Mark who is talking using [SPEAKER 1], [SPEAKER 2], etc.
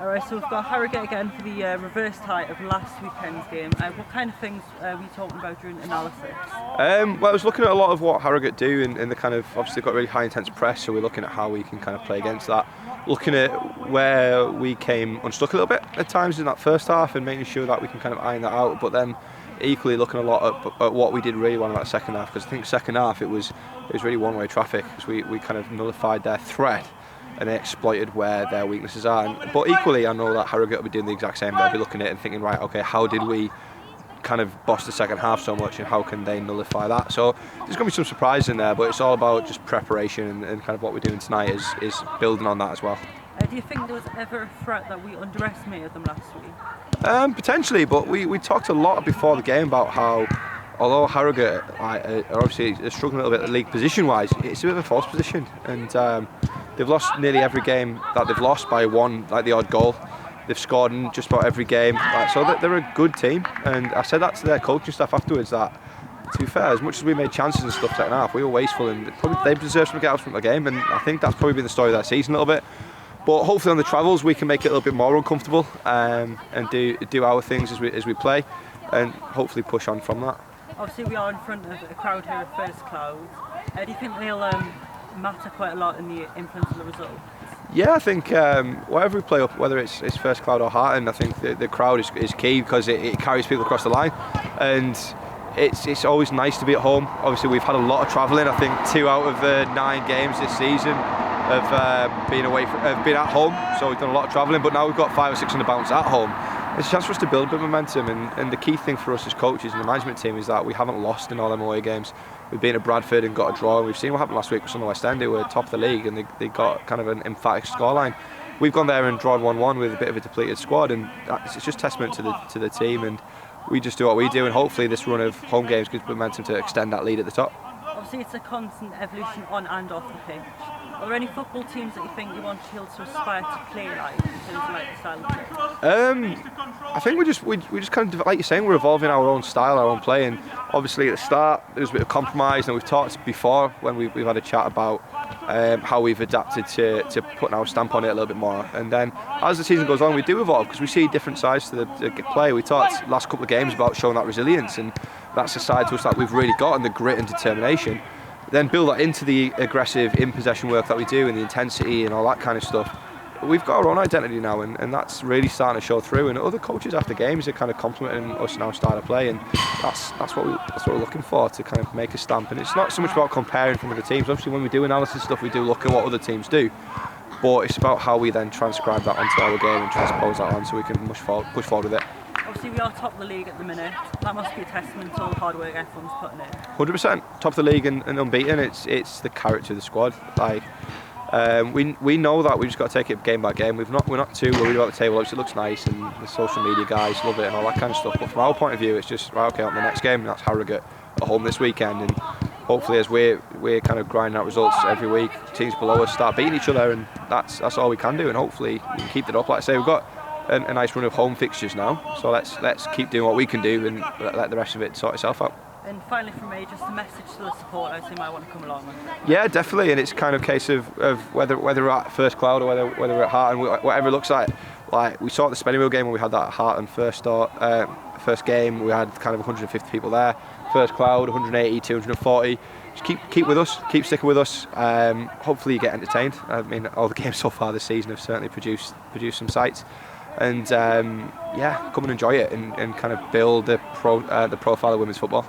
[SPEAKER 1] Alright, so we've got Harrogate again for the reverse tie of last weekend's game. What kind of things were you talking about during analysis?
[SPEAKER 2] Well, I was looking at a lot of what Harrogate do, and the kind of, obviously they've got really high intense press, so we're looking at how we can kind of play against that. Looking at where we came unstuck a little bit at times in that first half and making sure that we can kind of iron that out, but then equally looking a lot at what we did really well in that second half, because I think second half it was really one-way traffic, because we kind of nullified their threat and they exploited where their weaknesses are. But equally, I know that Harrogate will be doing the exact same. They'll be looking at it and thinking, right, okay, how did we kind of boss the second half so much, and how can they nullify that? So there's going to be some surprises in there, but it's all about just preparation and kind of what we're doing tonight is building on that as well.
[SPEAKER 1] Do you think there was ever a threat that we underestimated them last week?
[SPEAKER 2] Potentially, but we talked a lot before the game about how, although Harrogate are obviously struggling a little bit league position-wise, it's a bit of a false position, and they've lost nearly every game that they've lost by one, like the odd goal. They've scored in just about every game, so they're a good team. And I said that to their coaching staff afterwards, that, to be fair, as much as we made chances and stuff second half, we were wasteful, and they deserve some get out from the game. And I think that's probably been the story of that season a little bit. But hopefully on the travels we can make it a little bit more uncomfortable, and do our things as we play, and hopefully push on from that.
[SPEAKER 1] Obviously we are in front of a crowd here at First Cloud. Do you think they'll matter quite a lot in the influence of the result?
[SPEAKER 2] Yeah, I think wherever we play up, whether it's First Cloud or Harton, I think the crowd is key, because it carries people across the line, and it's always nice to be at home. Obviously we've had a lot of travelling. I think 2 out of 9 games this season have been at home, so we've done a lot of travelling, but now we've got 5 or 6 on the bounce at home. It's a chance for us to build a bit of momentum, and the key thing for us as coaches and the management team is that we haven't lost in all them away games. We've been at Bradford and got a draw, and we've seen what happened last week with Sunderland West End. They were top of the league and they got kind of an emphatic scoreline. We've gone there and drawn 1-1 with a bit of a depleted squad, and it's just testament to the team, and we just do what we do, and hopefully this run of home games gives momentum to extend that lead at the top.
[SPEAKER 1] Obviously it's a constant evolution on and off the pitch. Are there any football teams that you think you want Shield to aspire to play like, in terms of like the style of play?
[SPEAKER 2] I think we just kind of, like you're saying, we're evolving our own style, our own play, and obviously at the start there was a bit of compromise, and we've talked before when we've had a chat about how we've adapted to putting our stamp on it a little bit more, and then as the season goes on we do evolve, because we see different sides to the play. We talked last couple of games about showing that resilience, and that's a side to us that we've really got, and the grit and determination. Then build that into the aggressive in-possession work that we do, and the intensity and all that kind of stuff. We've got our own identity now, and that's really starting to show through, and other coaches after games are kind of complimenting us in our style of play, and that's what we're looking for, to kind of make a stamp. And it's not so much about comparing from other teams. Obviously when we do analysis stuff we do look at what other teams do, but it's about how we then transcribe that onto our game and transpose that on so we can push forward with it.
[SPEAKER 1] Obviously we are top of the league at the minute. That must be a testament to all the hard work everyone's putting in.
[SPEAKER 2] 100%. Top of the league and unbeaten. It's the character of the squad. Like we know that we've just got to take it game by game. We're not too worried about the table. Obviously it looks nice, and the social media guys love it and all that kind of stuff. But from our point of view, it's just right. Okay, on the next game, that's Harrogate at home this weekend, and hopefully as we're kind of grinding out results every week, teams below us start beating each other, and that's all we can do. And hopefully we can keep it up. Like I say, we've got a nice run of home fixtures now, so let's keep doing what we can do and let the rest of it sort itself out.
[SPEAKER 1] And finally from me, just a message to the supporters who might want to come along with.
[SPEAKER 2] Yeah, definitely, and it's kind of a case of whether we're at First Cloud or whether we're at Harton, whatever it looks like. Like we saw at the Spinning Wheel game when we had that Harton first game, we had kind of 150 people there. First Cloud, 180, 240. Just keep with us, keep sticking with us. Hopefully you get entertained. I mean, all the games so far this season have certainly produced some sights. And yeah, come and enjoy it and kind of build the profile of women's football.